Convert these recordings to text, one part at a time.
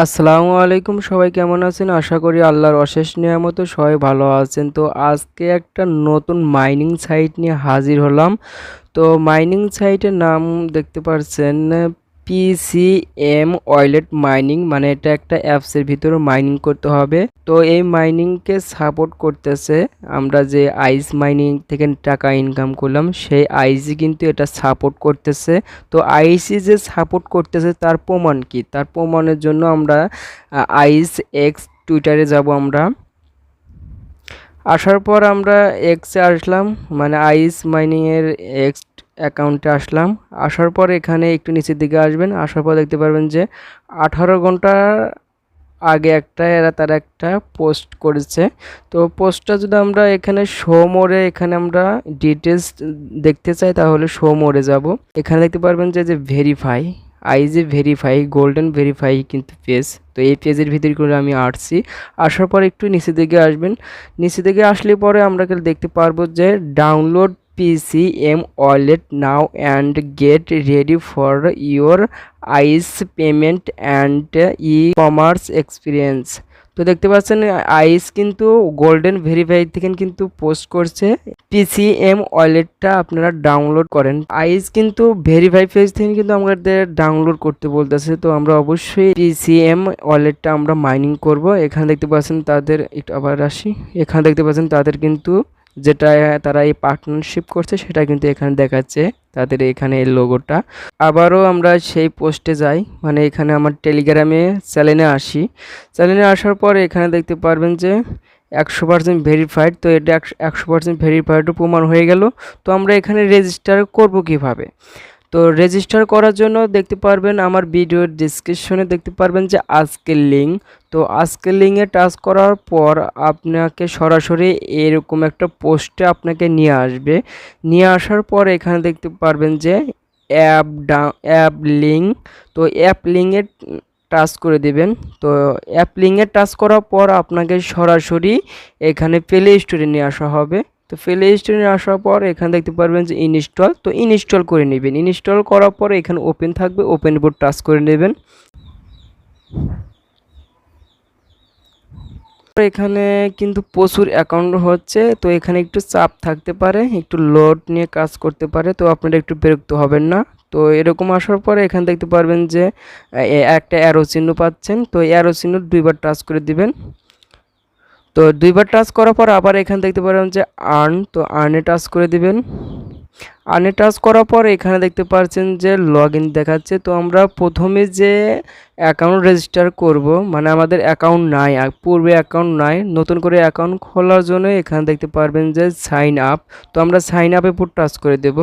আসসালামু আলাইকুম, সবাই কেমন আছেন? আশা করি আল্লাহর অশেষ নিয়ামতে সবাই ভালো আছেন। তো আজকে একটা নতুন মাইনিং সাইট নিয়ে হাজির হলাম। তো মাইনিং সাইটের নাম দেখতে পাচ্ছেন পিসিএম ওয়ালেট মাইনিং, মানে এটা একটা অ্যাপসের ভিতরে মাইনিং করতে হবে। তো এই মাইনিংকে সাপোর্ট করতেছে, আমরা যে আইস মাইনিং থেকে টাকা ইনকাম করলাম সেই আইসি কিন্তু এটা সাপোর্ট করতেছে। তো আইসি যে সাপোর্ট করতেছে তার প্রমাণ কি? তার প্রমাণের জন্য আমরা আইস এক্স টুইটারে যাব। আমরা আসার পর আমরা এক্সে আসলাম, মানে আইস মাইনিংয়ের এক্স অ্যাকাউন্টে আসলাম। আসার পর এখানে একটু নিচের দিকে আসবেন, আসার পর দেখতে পারবেন যে 18 ঘন্টা আগে তারা একটা পোস্ট করেছে। তো পোস্টটা যদি আমরা এখানে শো মোরে, এখানে আমরা ডিটেলস দেখতে চাই তাহলে শো মোরে যাব। এখানে দেখতে পারবেন যে ভেরিফাই, আইজে ভেরিফাই গোল্ডেন ভেরিফাই কিন্তু পেজ। তো এই পেজের ভিতর করে আমি আসছি। আসার পর একটু নিচের দিকে আসবেন, নিচের দিকে আসলে পরে আমরা দেখতে পারবো যে download PCM wallet now and get ready for your ice payment and e commerce experience. তো দেখতে পাচ্ছেন আইস কিন্তু গোল্ডেন ভেরিফাই থেকে কিন্তু পোস্ট করছে পিসিএম ওয়ালেটটা আপনারা ডাউনলোড করেন। আইস কিন্তু ভেরিফাই পেজ থেকে কিন্তু আমাদের ডাউনলোড করতে বলতেছে। তো আমরা অবশ্যই পিসিএম ওয়ালেটটা আমরা মাইনিং করব। এখানে দেখতে পাচ্ছেন তাদের, একটু আবার আসি, এখানে দেখতে পাচ্ছেন তাদের কিন্তু যেটা তারা এই পার্টনারশিপ করছে সেটা কিন্তু এখানে দেখাচ্ছে, তাদের এখানে এই লোগোটা। আবারও আমরা সেই পোস্টে যাই, মানে এখানে আমার টেলিগ্রামে চ্যানেলে আসি। চ্যানেলে আসার পর এখানে দেখতে পারবেন যে 100% ভেরিফাইড। তো এটা 100% ভেরিফাইড প্রমাণ হয়ে গেল। তো আমরা এখানে রেজিস্টার করব কিভাবে? তো রেজিস্টার করার জন্য দেখতে পারবেন আমার ভিডিওর ডিসক্রিপশনে দেখতে পারবেন যে আজকের লিঙ্ক। তো আজকের লিঙ্কে টাচ করার পর আপনাকে সরাসরি এরকম একটা পোস্টে আপনাকে নিয়ে আসবে। নিয়ে আসার পর এখানে দেখতে পারবেন যে অ্যাপ লিঙ্ক। তো অ্যাপ লিঙ্কে টাচ করে দেবেন। তো অ্যাপ লিঙ্কে টাচ করার পর আপনাকে সরাসরি এখানে প্লে স্টোরে নিয়ে আসা হবে। তো প্লে স্টোরে আসার পর এখানে দেখতে পারবেন যে ইনস্টল, তো ইনস্টল করে নেবেন। ইনস্টল করার পর এখানে ওপেন থাকবে, ওপেন বোর্ড টাচ করে নেবেন। এখানে কিন্তু প্রচুর অ্যাকাউন্ট হচ্ছে, তো এখানে একটু চাপ থাকতে পারে, একটু লোড নিয়ে কাজ করতে পারে, তো আপনারা একটু বিরক্ত হবেন না। তো এরকম আসার পরে এখানে দেখতে পারবেন যে একটা অ্যারো চিহ্ন পাচ্ছেন। তো অ্যারো চিহ্ন দুইবার টাচ করে দিবেন। তো দুইবার টাচ করার পর আবার এখানে দেখতে পারবেন যে আর্ন, তো আর্নে টাচ করে দিবেন। আর্নে টাচ করার পর এখানে দেখতে পাচ্ছেন যে লগ ইন দেখাচ্ছে। তো আমরা প্রথমে যে অ্যাকাউন্ট রেজিস্টার করব, মানে আমাদের অ্যাকাউন্ট নাই, পূর্বে অ্যাকাউন্ট নাই, নতুন করে অ্যাকাউন্ট খোলার জন্য এখানে দেখতে পারবেন যে সাইন আপ। তো আমরা সাইন আপে উপর টাচ করে দেব।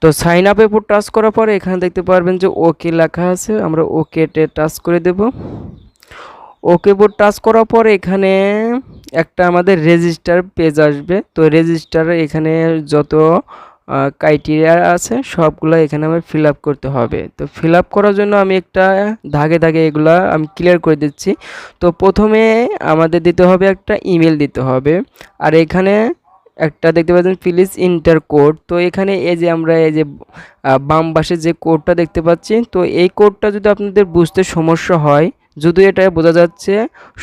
তো সাইন আপে উপর টাচ করার পরে এখানে দেখতে পারবেন যে ওকে লেখা আছে, আমরা ওকেতে টাচ করে দেব। ওকে বোর্ড টাচ করার পর এখানে একটা আমাদের রেজিস্টার পেজ আসবে। তো রেজিস্টার এখানে যত ক্রাইটেরিয়া আছে সবগুলো এখানে আমার ফিল আপ করতে হবে। তো ফিল আপ করার জন্য আমি একটা দাগে দাগে এগুলা আমি ক্লিয়ার করে দিচ্ছি। তো প্রথমে আমাদের দিতে হবে একটা ইমেল দিতে হবে, আর এখানে একটা দেখতে পাচ্ছেন প্লিজ ইন্টার কোড। তো এখানে এই যে আমরা এই যে বাম পাশে যে কোডটা দেখতে পাচ্ছি, তো এই কোডটা যদি আপনাদের বুঝতে সমস্যা হয়, যদি এটা বোঝা যাচ্ছে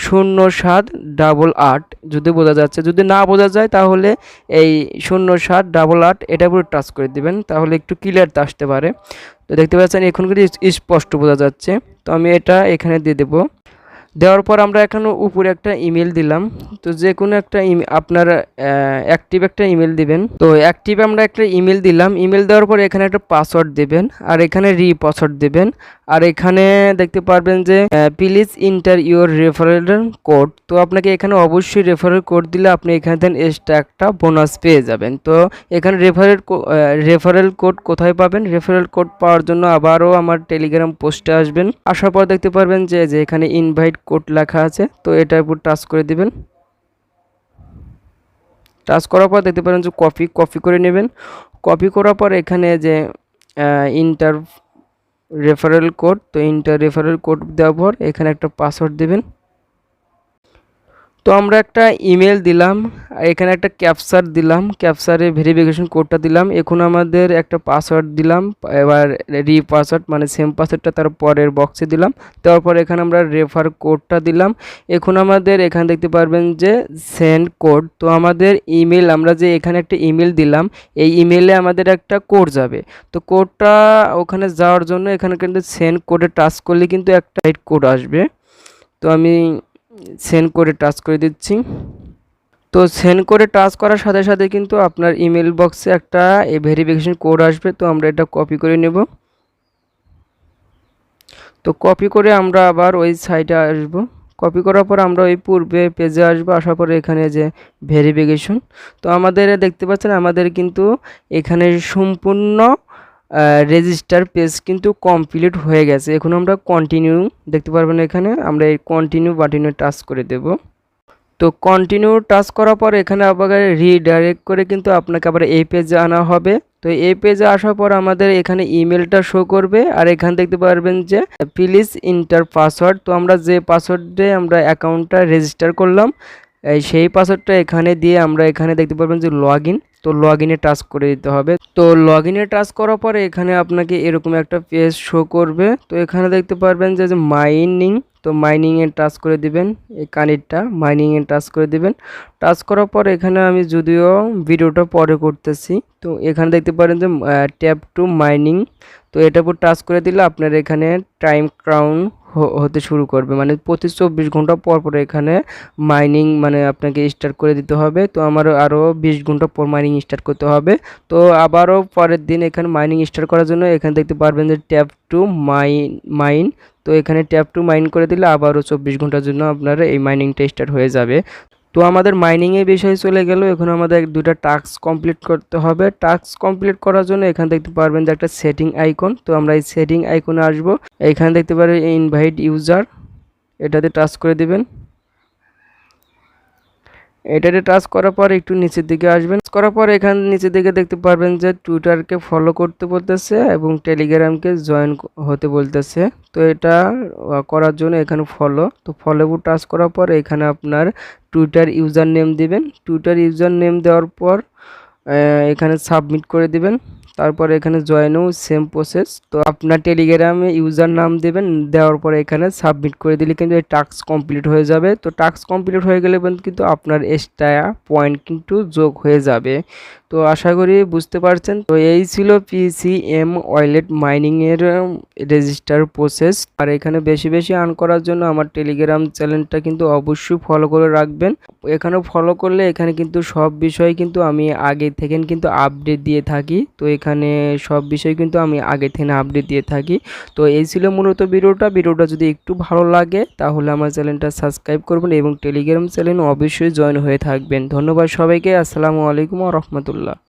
0788, যদি বোঝা যাচ্ছে, যদি না বোঝা যায় তাহলে এই 0788 এটার উপরে টাচ করে দিবেন, তাহলে একটু ক্লিয়ার আসতে পারে। তো দেখতে পাচ্ছেন এখন কিন্তু স্পষ্ট বোঝা যাচ্ছে। তো আমি এটা এখানে দিয়ে দেবো। দেওয়ার পর আমরা এখানে উপরে একটা ইমেল দিলাম। তো যে কোনো একটা আপনার অ্যাক্টিভ একটা ইমেল দিবেন। তো অ্যাক্টিভ আমরা একটা ইমেল দিলাম। ইমেল দেওয়ার পর এখানে একটা পাসওয়ার্ড দেবেন, আর এখানে পাসওয়ার্ড দেবেন। আর এখানে দেখতে পারবেন যে please inter your referral code. তো আপনাকে এখানে অবশ্যই রেফারেল কোড দিলে আপনি এখানে দেন এক্সট্রা একটা বোনাস পেয়ে যাবেন। তো এখানে রেফারেল কোড কোথায় পাবেন? রেফারেল কোড পাওয়ার জন্য আবারও আমার টেলিগ্রাম পোস্টে আসবেন। আসার পর দেখতে পারবেন যে এখানে ইনভাইট কোড লেখা আছে, তো এটার উপর টাচ করে দিবেন। টাচ করার পর দেখতে পারেন যে কপি করে নেবেন। কপি করার পর এখানে যে ইন্টার রেফারেল কোড, তো ইন্টার রেফারেল কোড দেওয়ার পর এখানে একটা পাসওয়ার্ড দেবেন। তো আমরা একটা ইমেল দিলাম, এখানে একটা ক্যাপচার দিলাম, ক্যাপচারে ভেরিফিকেশন কোডটা দিলাম। এখন আমাদের একটা পাসওয়ার্ড দিলাম, এবার পাসওয়ার্ড মানে সেম পাসওয়ার্ডটা তার পরের বক্সে দিলাম। তারপর এখানে আমরা রেফার কোডটা দিলাম। এখন আমাদের এখানে দেখতে পারবেন যে সেন্ড কোড। তো আমাদের ইমেল, আমরা যে এখানে একটা ইমেল দিলাম, এই ইমেলে আমাদের একটা কোড যাবে। তো কোডটা ওখানে যাওয়ার জন্য এখানে কিন্তু সেন্ড কোডে টাচ করলে কিন্তু একটা কোড আসবে। তো আমি সেন্ড করে টাচ করে দিচ্ছি। তো সেন্ড করে টাচ করার সাথে সাথে কিন্তু আপনার ইমেল বক্সে একটা ভেরিফিকেশন কোড আসবে। তো আমরা এটা কপি করে নেব। তো কপি করে আমরা আবার ওই সাইটে আসব। কপি করার পর আমরা ওই পূর্বে পেজে আসবো। আসার পরে এখানে যে ভেরিফিকেশন, তো আমাদের দেখতে পাচ্ছেন আমাদের কিন্তু এখানে সম্পূর্ণ রেজিস্টার পেজ কিন্তু কমপ্লিট হয়ে গেছে। এখন আমরা কন্টিনিউ দেখতে পারবেন, এখানে আমরা এই কন্টিনিউ বাটনে টাচ করে দেব। তো কন্টিনিউ টাচ করার পর এখানে আবার রিডাইরেক্ট করে কিন্তু আপনাকে আবার এই পেজে আনা হবে। তো এই পেজে আসার পর আমাদের এখানে ইমেলটা শো করবে, আর এখানে দেখতে পারবেন যে প্লিজ ইন্টার পাসওয়ার্ড। তো আমরা যে পাসওয়ার্ডে আমরা অ্যাকাউন্টটা রেজিস্টার করলাম, সেই পাসওয়ার্ডটা এখানে দিয়ে আমরা এখানে দেখতে পারবেন যে লগ ইন। তো লগ ইনে টাচ করে দিতে হবে। তো লগ ইনে টাচ করার পরে এখানে আপনাকে এরকম একটা পেজ শো করবে। তো এখানে দেখতে পারবেন যে মাইনিং, তো মাইনিংয়ে টাচ করে দিবেন, এই কানেক্টটা মাইনিংয়ে টাচ করে দিবেন। টাচ করার পর এখানে আমি যদিও ভিডিওটা পরে করতেছি, তো এখানে দেখতে পারেন যে ট্যাপ টু মাইনিং। তো এটার উপর টাচ করে দিলে আপনার এখানে টাইম কাউন্ট হতে শুরু করবে, মানে প্রতি 24 ঘন্টা পর পর এখানে মাইনিং মানে আপনাকে স্টার্ট করে দিতে হবে। তো আমার আরও 20 ঘন্টা পর মাইনিং স্টার্ট করতে হবে। তো আবারও পরের দিন এখানে মাইনিং স্টার্ট করার জন্য এখানে দেখতে পারবেন যে ট্যাপ টু মাইন। তো এখানে ট্যাপ টু মাইন করে দিলে আবারও 24 ঘন্টার জন্য আপনার এই মাইনিংটা স্টার্ট হয়ে যাবে। তো আমাদের মাইনিংয়ের বিষয় চলে গেল। এখন আমাদের দুটা টাস্ক কমপ্লিট করতে হবে। টাস্ক কমপ্লিট করার জন্য এখানে দেখতে পারবেন যে একটা সেটিং আইকন। তো আমরা এই সেটিং আইকনে আসব। এখানে দেখতে পারবেন ইনভাইট ইউজার, এটাতে টাচ করে দিবেন। এটাতে টাচ করার পর একটু নিচের দিকে আসবেন। করার পর এখানে নিচের দিকে দেখতে পারবেন যে টুইটারকে ফলো করতে বলতেছে এবং টেলিগ্রামকে জয়েন হতে বলতেছে। তো এটা করার জন্য এখানে ফলো, তো ফলো টাচ করার পর এখানে আপনার টুইটার ইউজার নেম দিবেন। টুইটার ইউজার নেম দেওয়ার পর এখানে সাবমিট করে দিবেন। তারপর এখানে জয়েনও সেম প্রসেস। তো আপনার টেলিগ্রামে ইউজার নাম দেবেন, দেওয়ার পরে এখানে সাবমিট করে দিলে কিন্তু এই টাস্ক কমপ্লিট হয়ে যাবে। তো টাস্ক কমপ্লিট হয়ে গেলে কিন্তু আপনার এক্সট্রা পয়েন্ট কিন্তু যোগ হয়ে যাবে। তো আশা করি বুঝতে পারছেন। তো এই ছিল PCM ওয়ালেট মাইনিংয়ের রেজিস্টার প্রসেস। আর এখানে বেশি বেশি আর্ন করার জন্য আমার টেলিগ্রাম চ্যানেলটা কিন্তু অবশ্যই ফলো করে রাখবেন। এখানে ফলো করলে এখানে কিন্তু সব বিষয় কিন্তু আমি আগে থেকে কিন্তু আপডেট দিয়ে থাকি। তো এখানে সব বিষয় কিন্তু আমি আগে থেকে আপডেট দিয়ে থাকি। তো এই ছিল মূলত ভিডিওটা যদি একটু ভালো লাগে তাহলে আমার চ্যানেলটা সাবস্ক্রাইব করবেন এবং টেলিগ্রাম চ্যানেল অবশ্যই জয়েন হয়ে থাকবেন। ধন্যবাদ সবাইকে। আসসালামু আলাইকুম ওয়া রাহমাতুল্লাহ।